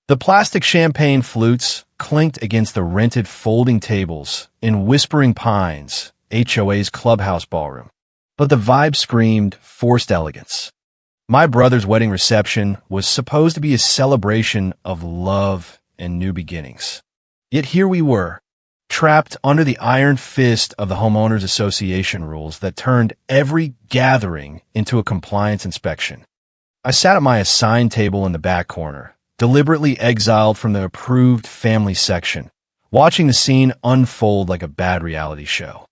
The plastic champagne flutes clinked against the rented folding tables in Whispering Pines, HOA's clubhouse ballroom. But the vibe screamed forced elegance. My brother's wedding reception was supposed to be a celebration of love and new beginnings. Yet here we were, trapped under the iron fist of the Homeowners Association rules that turned every gathering into a compliance inspection. I sat at my assigned table in the back corner, deliberately exiled from the approved family section, watching the scene unfold like a bad reality show.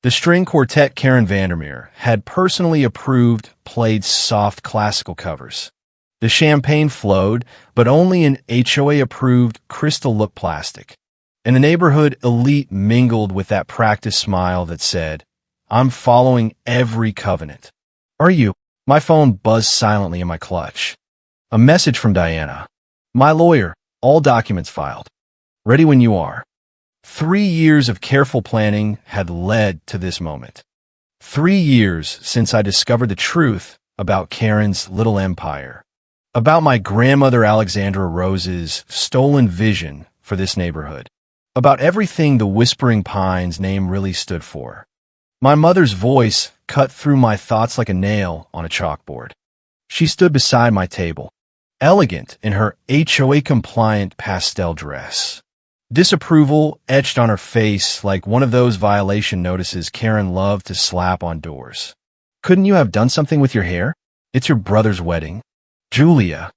The string quartet Karen Vandermeer had personally approved played soft classical covers. The champagne flowed, but only in HOA-approved crystal look plastic. And the neighborhood elite mingled with that practice smile that said, "I'm following every covenant." "Are you?" My phone buzzed silently in my clutch. A message from Diana. "My lawyer, all documents filed. Ready when you are." 3 years of careful planning had led to this moment. 3 years since I discovered the truth about Karen's little empire, about my grandmother Alexandra Rose's stolen vision for this neighborhood, about everything the Whispering Pines name really stood for. My mother's voice cut through my thoughts like a nail on a chalkboard. She stood beside my table, elegant in her HOA-compliant pastel dress. Disapproval etched on her face like one of those violation notices Karen loved to slap on doors. "Couldn't you have done something with your hair? It's your brother's wedding." "Julia,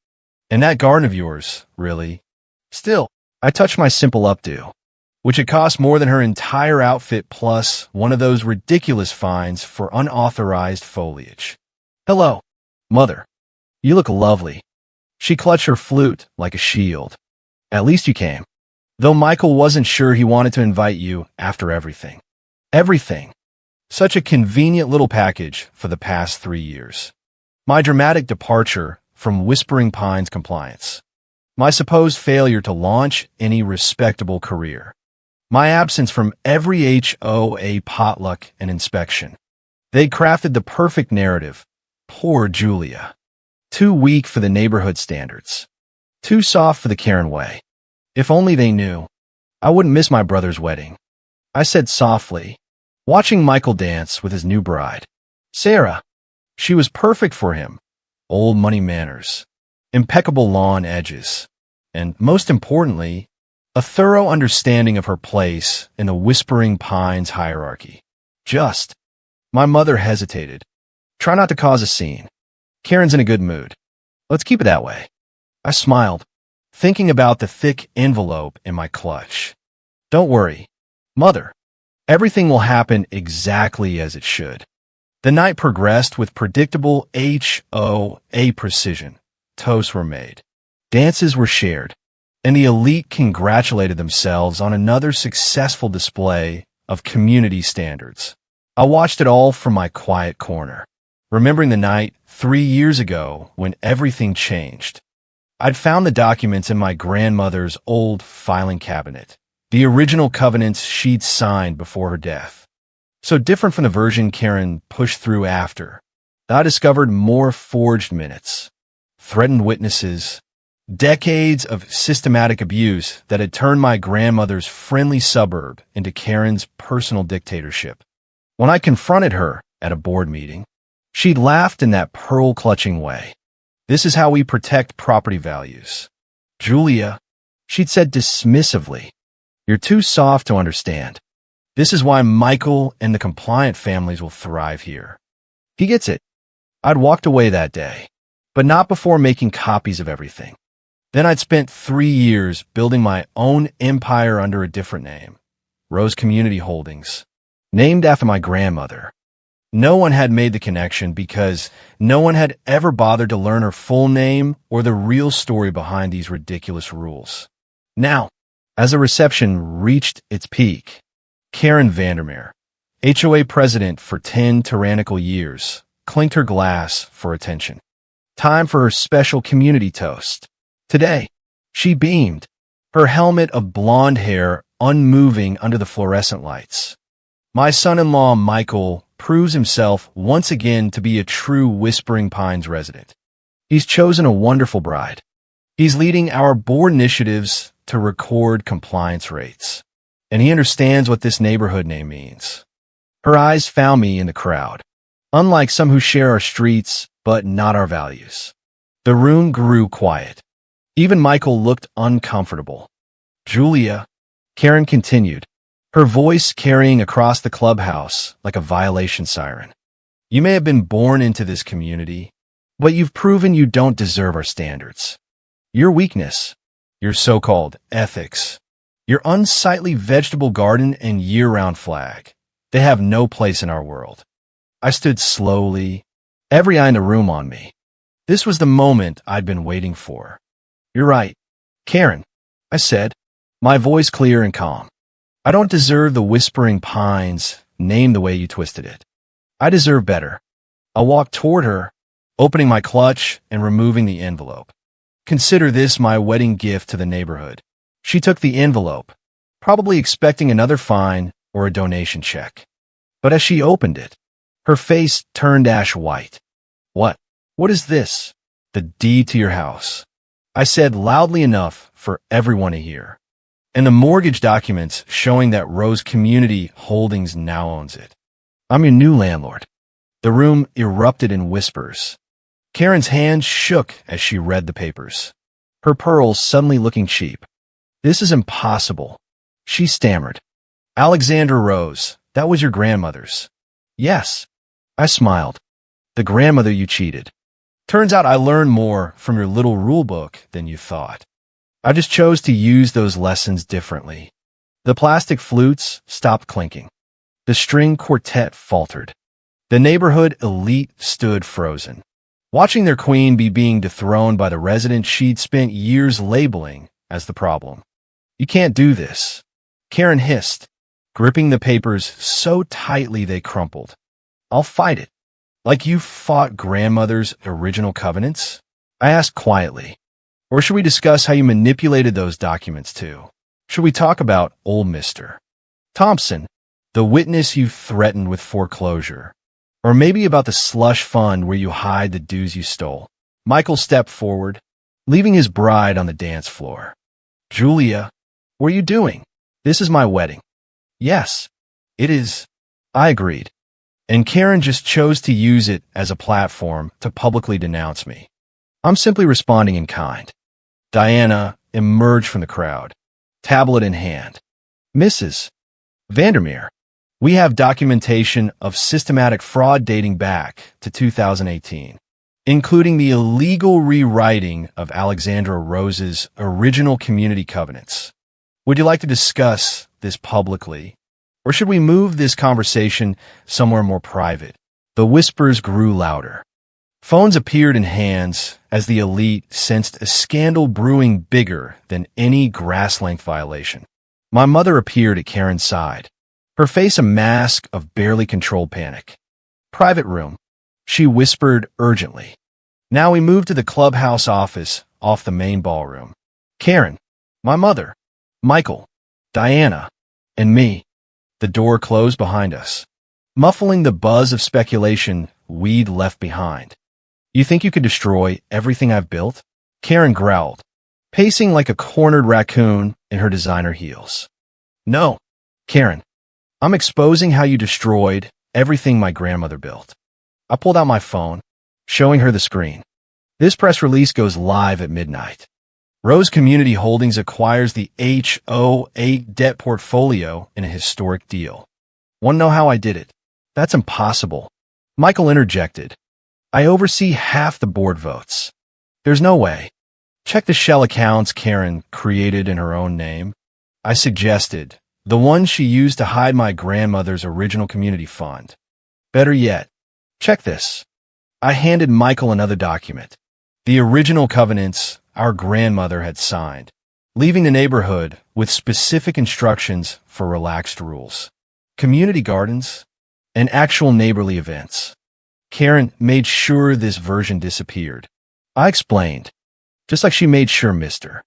and that garden of yours, really." Still, I touched my simple updo, which had cost more than her entire outfit plus one of those ridiculous fines for unauthorized foliage. "Hello, Mother. You look lovely." She clutched her flute like a shield. "At least you came. Though Michael wasn't sure he wanted to invite you after everything." Everything. Such a convenient little package for the past 3 years. My dramatic departure from Whispering Pines compliance. My supposed failure to launch any respectable career. My absence from every HOA potluck and inspection. They crafted the perfect narrative. Poor Julia. Too weak for the neighborhood standards. Too soft for the Karen way. If only they knew. I wouldn't miss my brother's wedding. I said softly, watching Michael dance with his new bride. Sarah. She was perfect for him. Old money manners. Impeccable lawn edges. And most importantly, a thorough understanding of her place in the Whispering Pines hierarchy. Just. My mother hesitated. "Try not to cause a scene. Karen's in a good mood. Let's keep it that way." I smiled, thinking about the thick envelope in my clutch. "Don't worry, Mother. Everything will happen exactly as it should." The night progressed with predictable HOA precision. Toasts were made. Dances were shared. And the elite congratulated themselves on another successful display of community standards. I watched it all from my quiet corner, remembering the night 3 years ago when everything changed. I'd found the documents in my grandmother's old filing cabinet, the original covenants she'd signed before her death. So different from the version Karen pushed through after. I discovered more forged minutes, threatened witnesses, decades of systematic abuse that had turned my grandmother's friendly suburb into Karen's personal dictatorship. When I confronted her at a board meeting, she laughed in that pearl-clutching way. "This is how we protect property values." "Julia," she'd said dismissively, "you're too soft to understand. This is why Michael and the compliant families will thrive here." He gets it. I'd walked away that day, but not before making copies of everything. Then I'd spent 3 years building my own empire under a different name, Rose Community Holdings, named after my grandmother. No one had made the connection because no one had ever bothered to learn her full name or the real story behind these ridiculous rules. Now, as the reception reached its peak, Karen Vandermeer, HOA president for 10 tyrannical years, clinked her glass for attention. Time for her special community toast. Today, she beamed, her helmet of blonde hair unmoving under the fluorescent lights. My son-in-law, Michael, proves himself once again to be a true Whispering Pines resident. He's chosen a wonderful bride, He's leading our board initiatives to record compliance rates. And he understands what this neighborhood name means. Her eyes found me in the crowd. Unlike some who share our streets, but not our values. The room grew quiet. Even Michael looked uncomfortable. Julia, Karen continued, her voice carrying across the clubhouse like a violation siren. You may have been born into this community, but you've proven you don't deserve our standards. Your weakness, your so-called ethics, your unsightly vegetable garden and year-round flag, they have no place in our world. I stood slowly, every eye in the room on me. This was the moment I'd been waiting for. You're right, Karen, I said, my voice clear and calm. I don't deserve the whispering pines name the way you twisted it. I deserve better. I walked toward her, opening my clutch and removing the envelope. Consider this my wedding gift to the neighborhood. She took the envelope, probably expecting another fine or a donation check. But as she opened it, her face turned ash white. What? What is this? The deed to your house. I said loudly enough for everyone to hear. And the mortgage documents showing that Rose Community Holdings now owns it. I'm your new landlord. The room erupted in whispers. Karen's hand shook as she read the papers, her pearls suddenly looking cheap. This is impossible, she stammered. Alexandra Rose, that was your grandmother's. Yes, I smiled. The grandmother you cheated. Turns out I learned more from your little rule book than you thought. I just chose to use those lessons differently. The plastic flutes stopped clinking. The string quartet faltered. The neighborhood elite stood frozen, watching their queen being dethroned by the resident she'd spent years labeling as the problem. You can't do this, Karen hissed, gripping the papers so tightly they crumpled. I'll fight it. Like you fought grandmother's original covenants? I asked quietly. Or should we discuss how you manipulated those documents too? Should we talk about old Mr. Thompson, the witness you threatened with foreclosure? Or maybe about the slush fund where you hide the dues you stole? Michael stepped forward, leaving his bride on the dance floor. Julia, what are you doing? This is my wedding. Yes, it is. I agreed. And Karen just chose to use it as a platform to publicly denounce me. I'm simply responding in kind. Diana emerged from the crowd, tablet in hand. Mrs. Vandermeer, we have documentation of systematic fraud dating back to 2018, including the illegal rewriting of Alexandra Rose's original community covenants. Would you like to discuss this publicly? Or should we move this conversation somewhere more private? The whispers grew louder. Phones appeared in hands as the elite sensed a scandal brewing bigger than any grass-length violation. My mother appeared at Karen's side, her face a mask of barely controlled panic. Private room, she whispered urgently. Now we moved to the clubhouse office off the main ballroom. Karen, my mother, Michael, Diana, and me. The door closed behind us, muffling the buzz of speculation we'd left behind. You think you could destroy everything I've built? Karen growled, pacing like a cornered raccoon in her designer heels. No, Karen, I'm exposing how you destroyed everything my grandmother built. I pulled out my phone, showing her the screen. This press release goes live at midnight. Rose Community Holdings acquires the HOA debt portfolio in a historic deal. Want to know how I did it? That's impossible. Michael interjected. I oversee half the board votes. There's no way. Check the shell accounts Karen created in her own name. I suggested, the one she used to hide my grandmother's original community fund. Better yet, check this. I handed Michael another document. The original covenants our grandmother had signed, leaving the neighborhood with specific instructions for relaxed rules, community gardens, and actual neighborly events. Karen made sure this version disappeared. I explained, just like she made sure Mr.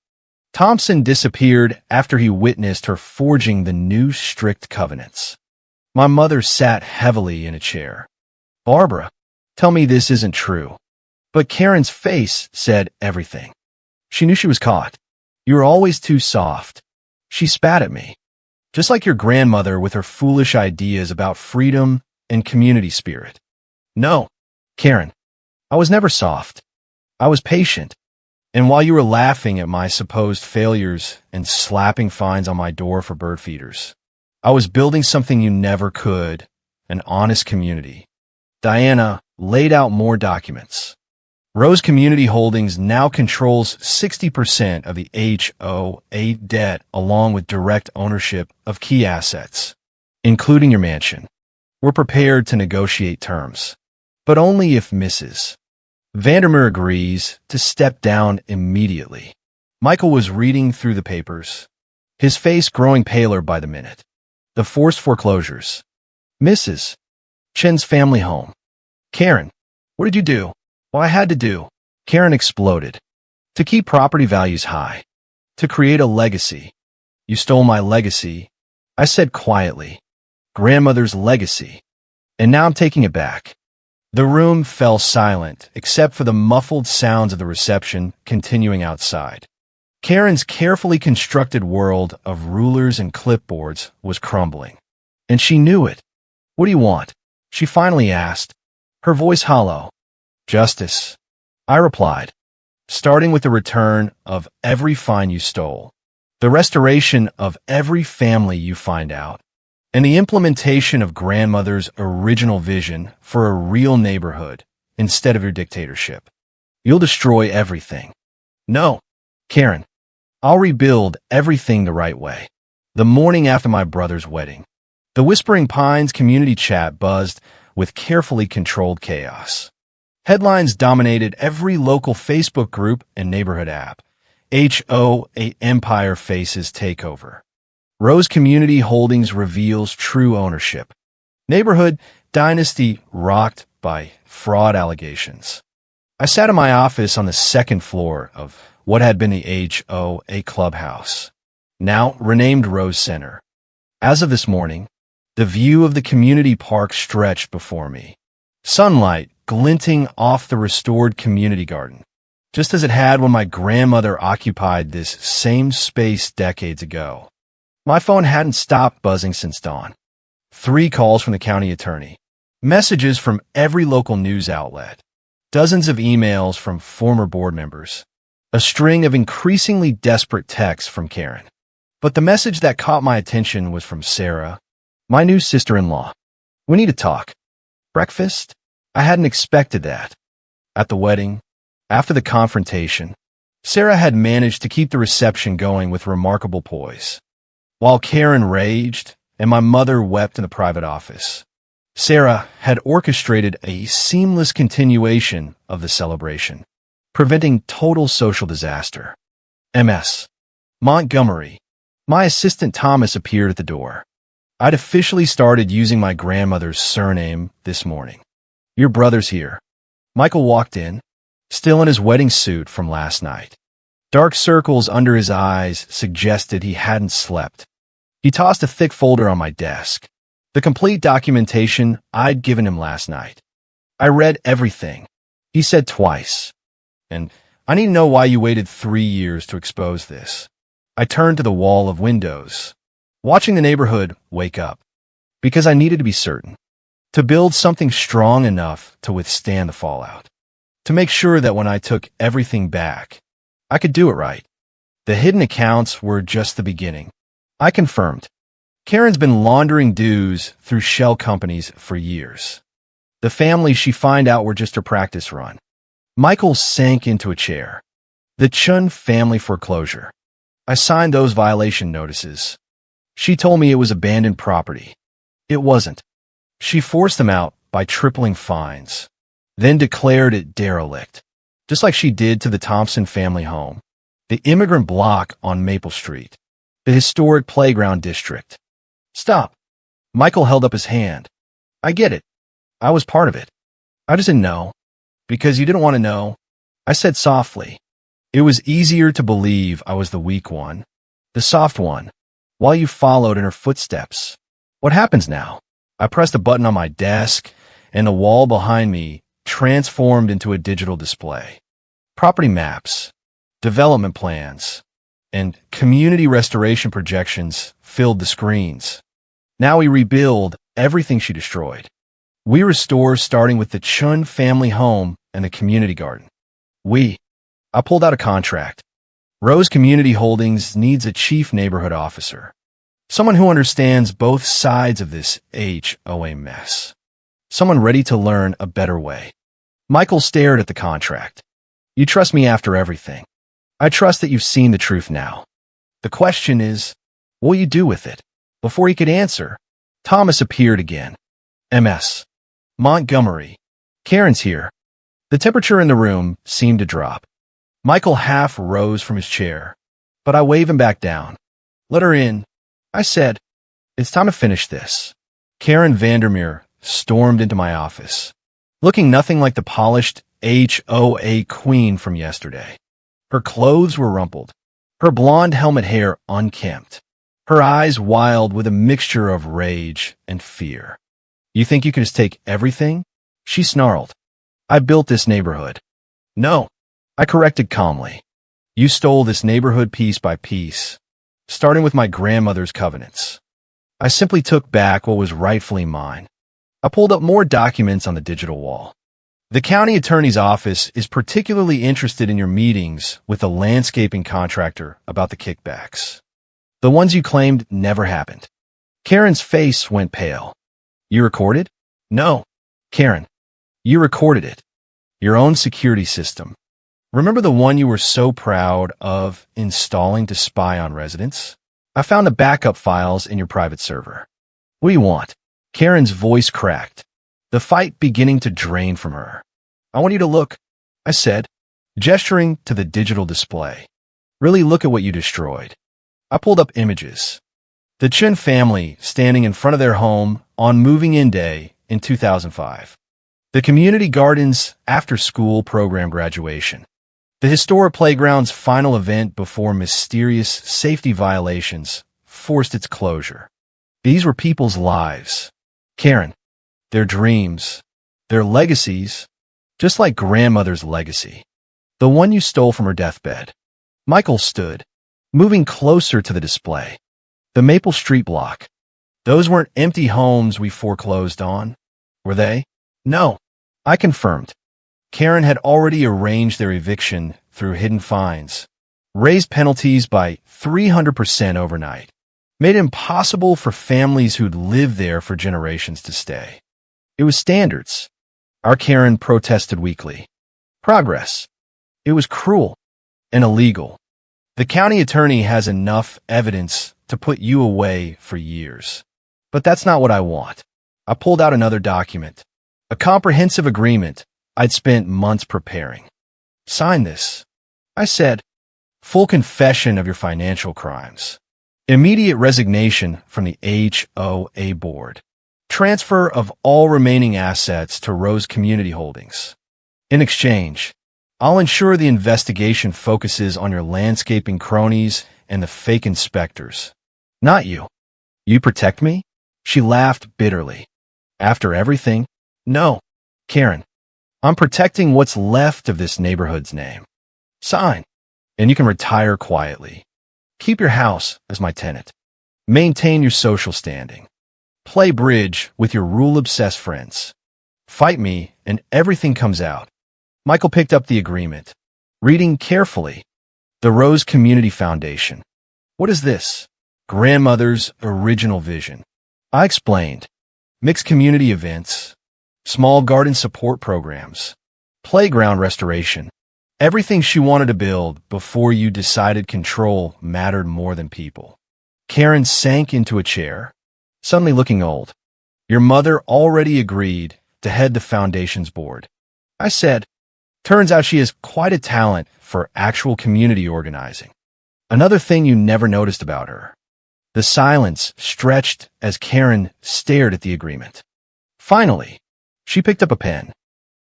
Thompson disappeared after he witnessed her forging the new strict covenants. My mother sat heavily in a chair. Barbara, tell me this isn't true. But Karen's face said everything. She knew she was caught. You were always too soft. She spat at me. Just like your grandmother with her foolish ideas about freedom and community spirit. No, Karen, I was never soft. I was patient. And while you were laughing at my supposed failures and slapping fines on my door for bird feeders, I was building something you never could, an honest community. Diana laid out more documents. Rose Community Holdings now controls 60% of the HOA debt along with direct ownership of key assets, including your mansion. We're prepared to negotiate terms, but only if Mrs. Vandermeer agrees to step down immediately. Michael was reading through the papers, his face growing paler by the minute. The forced foreclosures. Mrs. Chen's family home. Karen, what did you do? Well, I had to do. Karen exploded. To keep property values high. To create a legacy. You stole my legacy, I said quietly. Grandmother's legacy. And now I'm taking it back. The room fell silent, except for the muffled sounds of the reception continuing outside. Karen's carefully constructed world of rulers and clipboards was crumbling. And she knew it. What do you want? She finally asked, her voice hollow. Justice, I replied, starting with the return of every fine you stole, the restoration of every family you find out, and the implementation of grandmother's original vision for a real neighborhood instead of your dictatorship. You'll destroy everything. No, Karen, I'll rebuild everything the right way. The morning after my brother's wedding, the Whispering Pines community chat buzzed with carefully controlled chaos. Headlines dominated every local Facebook group and neighborhood app. HOA Empire faces takeover. Rose Community Holdings reveals true ownership. Neighborhood dynasty rocked by fraud allegations. I sat in my office on the second floor of what had been the HOA clubhouse, now renamed Rose Center. As of this morning, the view of the community park stretched before me. Sunlight glinting off the restored community garden, just as it had when my grandmother occupied this same space decades ago. My phone hadn't stopped buzzing since dawn. 3 calls from the county attorney, messages from every local news outlet, dozens of emails from former board members, a string of increasingly desperate texts from Karen. But the message that caught my attention was from Sarah, my new sister-in-law. We need to talk. Breakfast? I hadn't expected that. At the wedding, after the confrontation, Sarah had managed to keep the reception going with remarkable poise. While Karen raged and my mother wept in the private office, Sarah had orchestrated a seamless continuation of the celebration, preventing total social disaster. MS. Montgomery. My assistant Thomas appeared at the door. I'd officially started using my grandmother's surname this morning. Your brother's here. Michael walked in, still in his wedding suit from last night. Dark circles under his eyes suggested he hadn't slept. He tossed a thick folder on my desk, the complete documentation I'd given him last night. I read everything, he said twice. And I need to know why you waited 3 years to expose this. I turned to the wall of windows, watching the neighborhood wake up, because I needed to be certain. To build something strong enough to withstand the fallout. To make sure that when I took everything back, I could do it right. The hidden accounts were just the beginning. I confirmed. Karen's been laundering dues through shell companies for years. The families she found out were just her practice run. Michael sank into a chair. The Chun family foreclosure. I signed those violation notices. She told me it was abandoned property. It wasn't. She forced them out by tripling fines, then declared it derelict, just like she did to the Thompson family home, the immigrant block on Maple Street, the historic playground district. Stop. Michael held up his hand. I get it. I was part of it. I just didn't know. Because you didn't want to know. I said softly. It was easier to believe I was the weak one, the soft one, while you followed in her footsteps. What happens now? I pressed a button on my desk, and the wall behind me transformed into a digital display. Property maps, development plans, and community restoration projections filled the screens. Now we rebuild everything she destroyed. We restore starting with the Chun family home and the community garden. I pulled out a contract. Rose Community Holdings needs a chief neighborhood officer. Someone who understands both sides of this HOA mess. Someone ready to learn a better way. Michael stared at the contract. You trust me after everything. I trust that you've seen the truth now. The question is, what will you do with it? Before he could answer, Thomas appeared again. MS. Montgomery. Karen's here. The temperature in the room seemed to drop. Michael half rose from his chair, but I waved him back down. Let her in. I said, it's time to finish this. Karen Vandermeer stormed into my office, looking nothing like the polished HOA queen from yesterday. Her clothes were rumpled, her blonde helmet hair unkempt, her eyes wild with a mixture of rage and fear. You think you can just take everything? She snarled. I built this neighborhood. No, I corrected calmly. You stole this neighborhood piece by piece, starting with my grandmother's covenants. I simply took back what was rightfully mine. I pulled up more documents on the digital wall. The county attorney's office is particularly interested in your meetings with the landscaping contractor about the kickbacks. The ones you claimed never happened. Karen's face went pale. You recorded? No. Karen, you recorded it. Your own security system. Remember the one you were so proud of installing to spy on residents? I found the backup files in your private server. What do you want? Karen's voice cracked, the fight beginning to drain from her. I want you to look, I said, gesturing to the digital display. Really look at what you destroyed. I pulled up images. The Chun family standing in front of their home on moving-in day in 2005. The community garden's after-school program graduation. The historic playground's final event before mysterious safety violations forced its closure. These were people's lives. Karen, their dreams, their legacies, just like grandmother's legacy. The one you stole from her deathbed. Michael stood, moving closer to the display. The Maple Street block. Those weren't empty homes we foreclosed on, were they? No, I confirmed. Karen had already arranged their eviction through hidden fines, raised penalties by 300% overnight, made it impossible for families who'd lived there for generations to stay. It was standards. Our Karen protested weakly. Progress. It was cruel and illegal. The county attorney has enough evidence to put you away for years. But that's not what I want. I pulled out another document, a comprehensive agreement I'd spent months preparing. Sign this. I said, full confession of your financial crimes. Immediate resignation from the HOA board. Transfer of all remaining assets to Rose Community Holdings. In exchange, I'll ensure the investigation focuses on your landscaping cronies and the fake inspectors. Not you. You protect me? She laughed bitterly. After everything? No, Karen. I'm protecting what's left of this neighborhood's name. Sign, and you can retire quietly. Keep your house as my tenant. Maintain your social standing. Play bridge with your rule-obsessed friends. Fight me, and everything comes out. Michael picked up the agreement, reading carefully. The Rose Community Foundation. What is this? Grandmother's original vision. I explained. Mixed community events, small garden support programs, playground restoration. Everything she wanted to build before you decided control mattered more than people. Karen sank into a chair, suddenly looking old. Your mother already agreed to head the foundation's board. I said, turns out she has quite a talent for actual community organizing. Another thing you never noticed about her. The silence stretched as Karen stared at the agreement. Finally, she picked up a pen.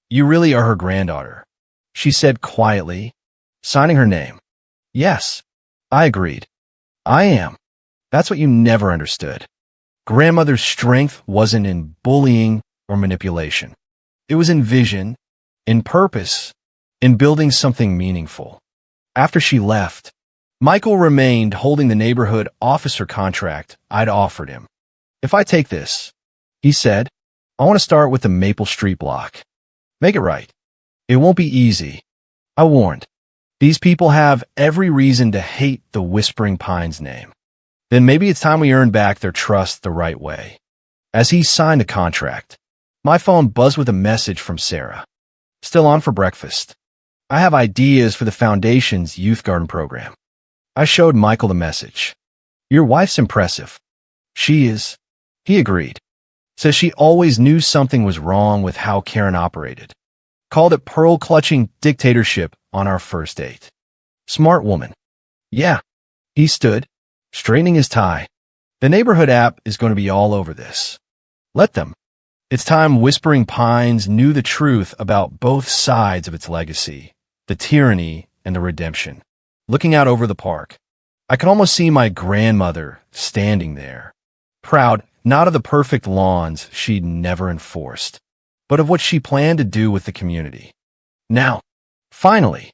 You really are her granddaughter, she said quietly, signing her name. Yes, I agreed. I am. That's what you never understood. Grandmother's strength wasn't in bullying or manipulation. It was in vision, in purpose, in building something meaningful. After she left, Michael remained holding the neighborhood officer contract I'd offered him. "If I take this," he said, "I want to start with the Maple Street block. Make it right. It won't be easy." I warned. These people have every reason to hate the Whispering Pines name. Then maybe it's time we earn back their trust the right way. As he signed the contract, my phone buzzed with a message from Sarah. "Still on for breakfast. I have ideas for the Foundation's youth garden program." I showed Michael the message. "Your wife's impressive." "She is." He agreed. Says she always knew something was wrong with how Karen operated. Called it pearl-clutching dictatorship on our first date. "Smart woman." "Yeah." He stood, straightening his tie. "The neighborhood app is going to be all over this. Let them." It's time Whispering Pines knew the truth about both sides of its legacy, the tyranny and the redemption. Looking out over the park, I could almost see my grandmother standing there, proud not of the perfect lawns she'd never enforced, but of what she planned to do with the community. Now, finally,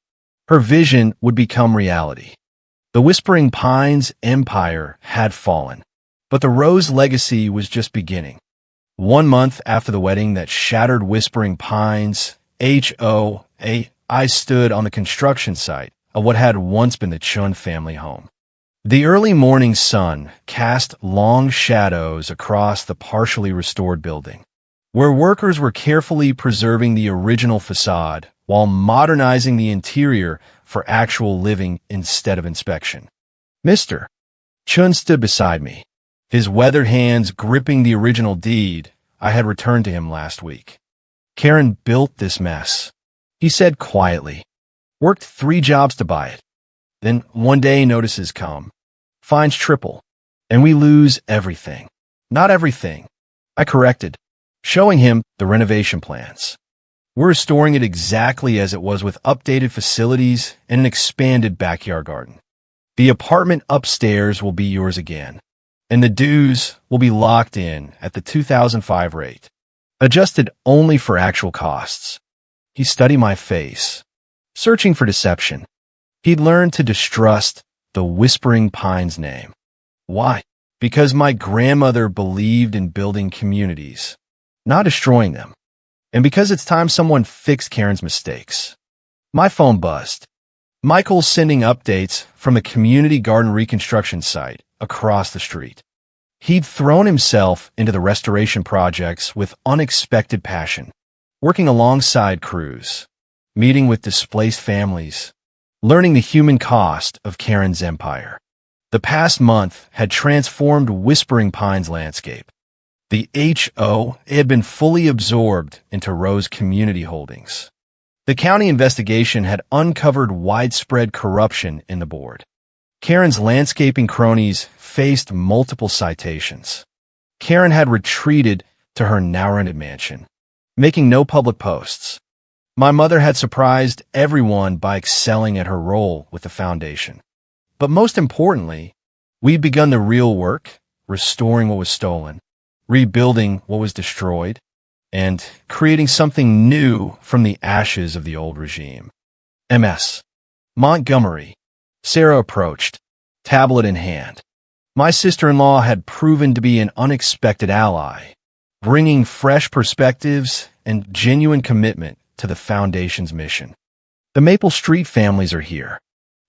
her vision would become reality. The Whispering Pines empire had fallen, but the Rose legacy was just beginning. 1 month after the wedding that shattered Whispering Pines, HOA, I stood on the construction site of what had once been the Chun family home. The early morning sun cast long shadows across the partially restored building, where workers were carefully preserving the original facade while modernizing the interior for actual living instead of inspection. Mr. Chun stood beside me, his weathered hands gripping the original deed I had returned to him last week. "Karen built this mess," he said quietly. "Worked 3 jobs to buy it. Then one day notices come. Fines triple, and we lose everything." "Not everything," I corrected, showing him the renovation plans. "We're restoring it exactly as it was with updated facilities and an expanded backyard garden. The apartment upstairs will be yours again, and the dues will be locked in at the 2005 rate, adjusted only for actual costs." He studied my face, searching for deception. He'd learned to distrust the Whispering Pines name. Why? Because my grandmother believed in building communities, not destroying them. And because it's time someone fixed Karen's mistakes. My phone buzzed. Michael's sending updates from the community garden reconstruction site across the street. He'd thrown himself into the restoration projects with unexpected passion, working alongside crews, meeting with displaced families, learning the human cost of Karen's empire. The past month had transformed Whispering Pines' landscape. The HO had been fully absorbed into Rose Community Holdings. The county investigation had uncovered widespread corruption in the board. Karen's landscaping cronies faced multiple citations. Karen had retreated to her now-rented mansion, making no public posts. My mother had surprised everyone by excelling at her role with the foundation. But most importantly, we'd begun the real work, restoring what was stolen, rebuilding what was destroyed, and creating something new from the ashes of the old regime. MS. Montgomery. Sarah approached, tablet in hand. My sister-in-law had proven to be an unexpected ally, bringing fresh perspectives and genuine commitment to the Foundation's mission. The Maple Street families are here.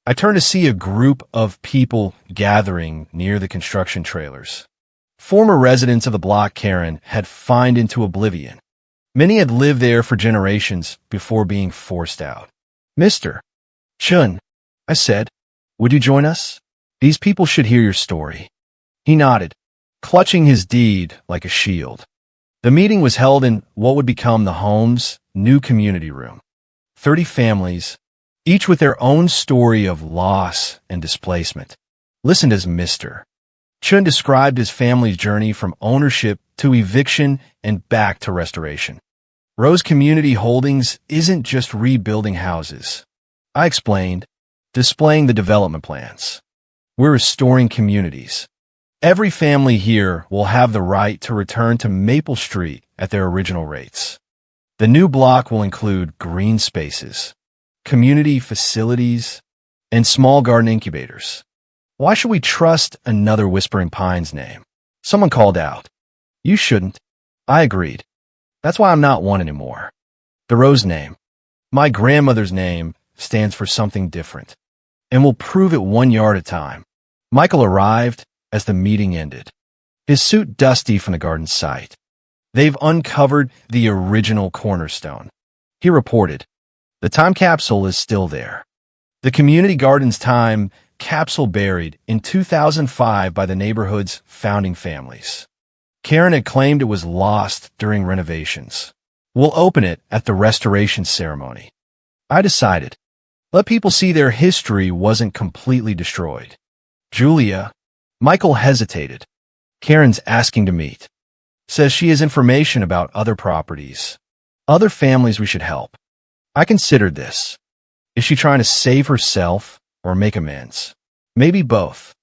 I turned to see a group of people gathering near the construction trailers. Former residents of the block Karen had fined into oblivion. Many had lived there for generations before being forced out. "Mr. Chun," I said, "would you join us? These people should hear your story." He nodded, clutching his deed like a shield. The meeting was held in what would become the home's new community room. 30 families, each with their own story of loss and displacement, listened as Mr. Chun described his family's journey from ownership to eviction and back to restoration. Rose Community Holdings isn't just rebuilding houses, I explained, displaying the development plans. We're restoring communities. Every family here will have the right to return to Maple Street at their original rates. The new block will include green spaces, community facilities, and small garden incubators. Why should we trust another Whispering Pines name? Someone called out. You shouldn't. I agreed. That's why I'm not one anymore. The rose name, my grandmother's name, stands for something different, and we'll prove it 1 yard at a time. Michael arrived as the meeting ended, his suit dusty from the garden site. They've uncovered the original cornerstone. He reported. The time capsule is still there. The community garden's time capsule buried in 2005 by the neighborhood's founding families. Karen had claimed it was lost during renovations. We'll open it at the restoration ceremony. I decided. Let people see their history wasn't completely destroyed. Julia, Michael hesitated. Karen's asking to meet. Says she has information about other properties, other families we should help. I considered this. Is she trying to save herself or make amends? Maybe both.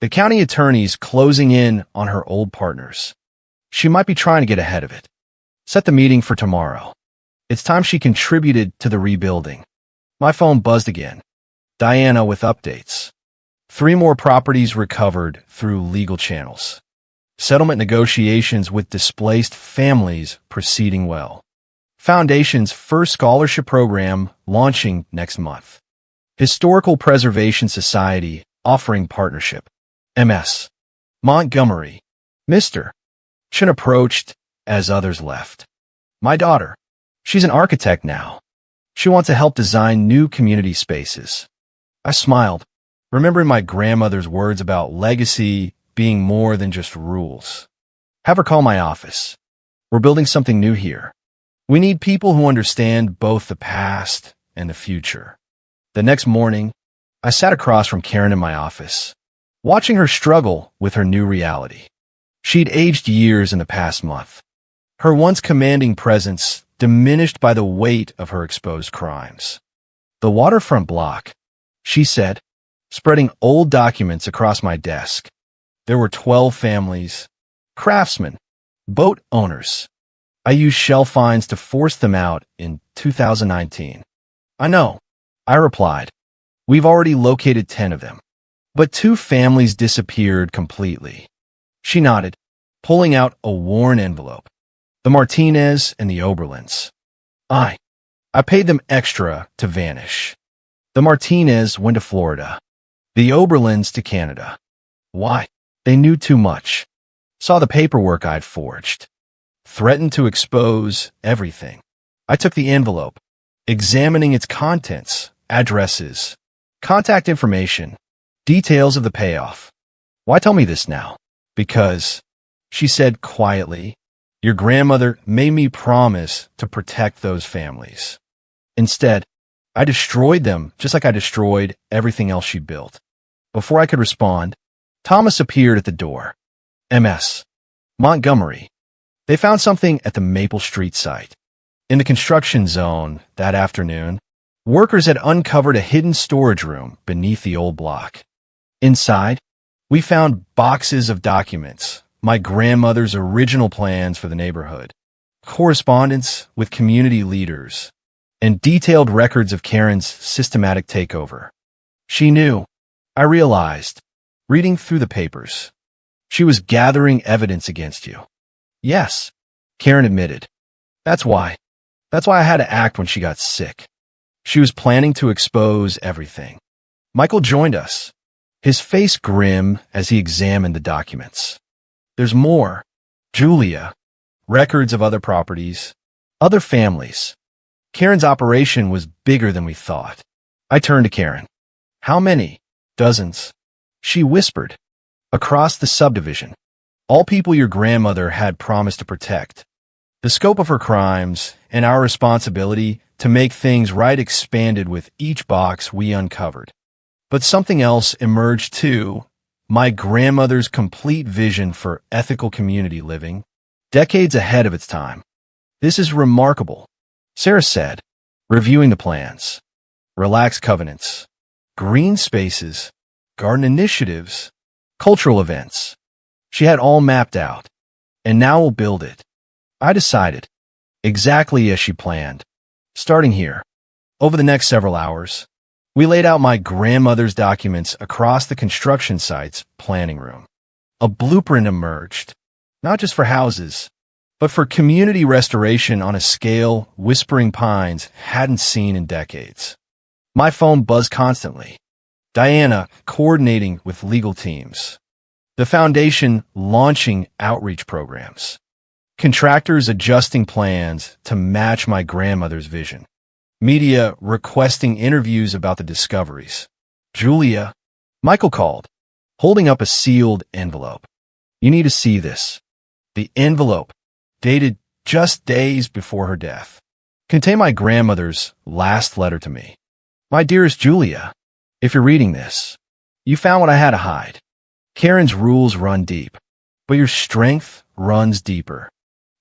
The county attorney's closing in on her old partners. She might be trying to get ahead of it. Set the meeting for tomorrow. It's time she contributed to the rebuilding. My phone buzzed again. Diana with updates. 3 more properties recovered through legal channels. Settlement negotiations with displaced families proceeding well. Foundation's first scholarship program launching next month. Historical Preservation Society offering partnership. MS. Montgomery. Mr. Chin approached as others left. My daughter. She's an architect now. She wants to help design new community spaces. I smiled, remembering my grandmother's words about legacy being more than just rules. Have her call my office. We're building something new here. We need people who understand both the past and the future. The next morning, I sat across from Karen in my office, watching her struggle with her new reality. She'd aged years in the past month. Her once commanding presence diminished by the weight of her exposed crimes. The waterfront block, she said, spreading old documents across my desk. There were 12 families, craftsmen, boat owners. I used shell fines to force them out in 2019. I know, I replied. We've already located 10 of them. But 2 families disappeared completely. She nodded, pulling out a worn envelope. The Martinez and the Oberlins. I paid them extra to vanish. The Martinez went to Florida. The Oberlins to Canada. Why? They knew too much. Saw the paperwork I'd forged. Threatened to expose everything. I took the envelope, examining its contents, addresses, contact information, details of the payoff. Why tell me this now? Because, she said quietly, your grandmother made me promise to protect those families. Instead, I destroyed them just like I destroyed everything else she built. Before I could respond, Thomas appeared at the door. MS. Montgomery. They found something at the Maple Street site. In the construction zone that afternoon, workers had uncovered a hidden storage room beneath the old block. Inside, we found boxes of documents, my grandmother's original plans for the neighborhood, correspondence with community leaders, and detailed records of Karen's systematic takeover. She knew, I realized, reading through the papers. She was gathering evidence against you. Yes, Karen admitted. That's why. That's why I had to act when she got sick. She was planning to expose everything. Michael joined us, his face grim as he examined the documents. There's more. Julia. Records of other properties. Other families. Karen's operation was bigger than we thought. I turned to Karen. How many? Dozens. She whispered. Across the subdivision. All people your grandmother had promised to protect. The scope of her crimes and our responsibility to make things right expanded with each box we uncovered. But something else emerged too. My grandmother's complete vision for ethical community living, decades ahead of its time. This is remarkable, Sarah said, reviewing the plans. Relaxed covenants, green spaces, garden initiatives, cultural events. She had all mapped out, and now we'll build it. I decided, exactly as she planned, starting here. Over the next several hours, We laid out my grandmother's documents across the construction site's planning room. A blueprint emerged, not just for houses, but for community restoration on a scale Whispering Pines hadn't seen in decades. My phone buzzed constantly. Diana coordinating with legal teams. The foundation launching outreach programs. Contractors adjusting plans to match my grandmother's vision. Media requesting interviews about the discoveries. Julia, Michael called, holding up a sealed envelope. You need to see this. The envelope, dated just days before her death, contained my grandmother's last letter to me. My dearest Julia, if you're reading this, you found what I had to hide. Karen's rules run deep, but your strength runs deeper.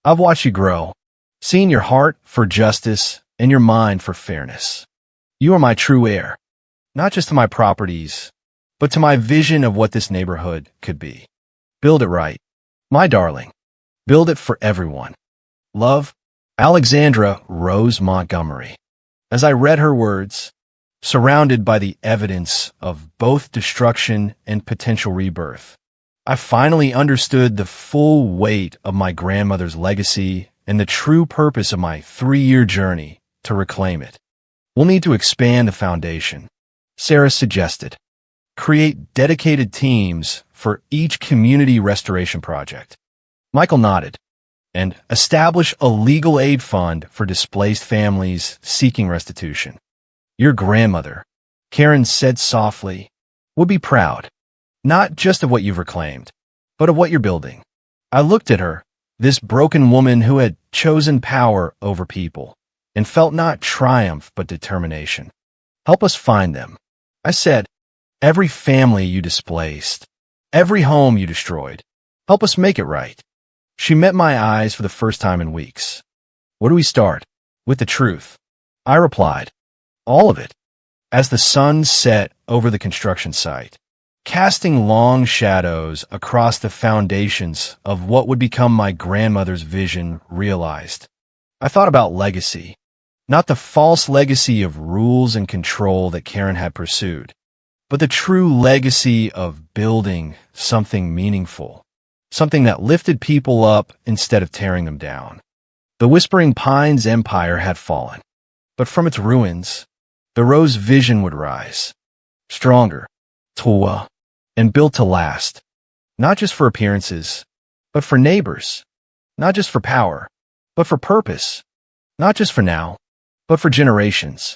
I've watched you grow, seen your heart for justice and your mind for fairness. You are my true heir, not just to my properties, but to my vision of what this neighborhood could be. Build it right, my darling. Build it for everyone. Love, Alexandra Rose Montgomery. As I read her words, surrounded by the evidence of both destruction and potential rebirth, I finally understood the full weight of my grandmother's legacy and the true purpose of my 3-year journey to reclaim it. We'll need to expand the foundation, Sarah suggested. Create dedicated teams for each community restoration project. Michael nodded. And establish a legal aid fund for displaced families seeking restitution. Your grandmother, Karen said softly, would be proud, not just of what you've reclaimed, but of what you're building. I looked at her, this broken woman who had chosen power over people, and felt not triumph but determination. Help us find them. I said, every family you displaced, every home you destroyed, help us make it right. She met my eyes for the first time in weeks. Where do we start? With the truth. I replied, all of it. As the sun set over the construction site, casting long shadows across the foundations of what would become my grandmother's vision realized, I thought about legacy, not the false legacy of rules and control that Karen had pursued, but the true legacy of building something meaningful, something that lifted people up instead of tearing them down. The Whispering Pines empire had fallen, but from its ruins, the Rose vision would rise, stronger, taller, and built to last, not just for appearances, but for neighbors, not just for power, but for purpose, not just for now, but for generations.